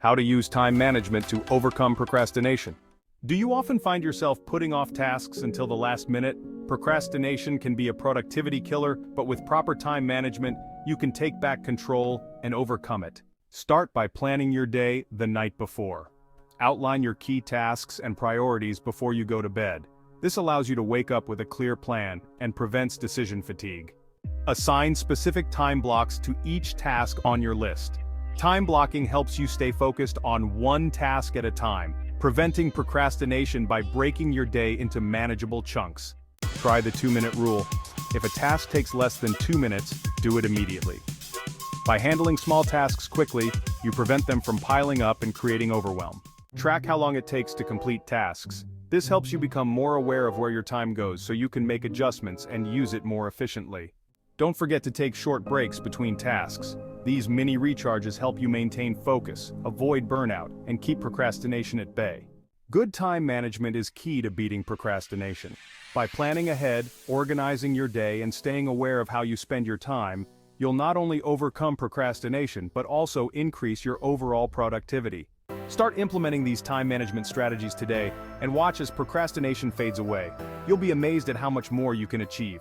How to use time management to overcome procrastination. Do you often find yourself putting off tasks until the last minute? Procrastination can be a productivity killer, but with proper time management, you can take back control and overcome it. Start by planning your day the night before. Outline your key tasks and priorities before you go to bed. This allows you to wake up with a clear plan and prevents decision fatigue. Assign specific time blocks to each task on your list. Time blocking helps you stay focused on one task at a time, preventing procrastination by breaking your day into manageable chunks. Try the 2-minute rule. If a task takes less than 2 minutes, do it immediately. By handling small tasks quickly, you prevent them from piling up and creating overwhelm. Track how long it takes to complete tasks. This helps you become more aware of where your time goes so you can make adjustments and use it more efficiently. Don't forget to take short breaks between tasks. These mini recharges help you maintain focus, avoid burnout, and keep procrastination at bay. Good time management is key to beating procrastination. By planning ahead, organizing your day, and staying aware of how you spend your time, you'll not only overcome procrastination but also increase your overall productivity. Start implementing these time management strategies today and watch as procrastination fades away. You'll be amazed at how much more you can achieve.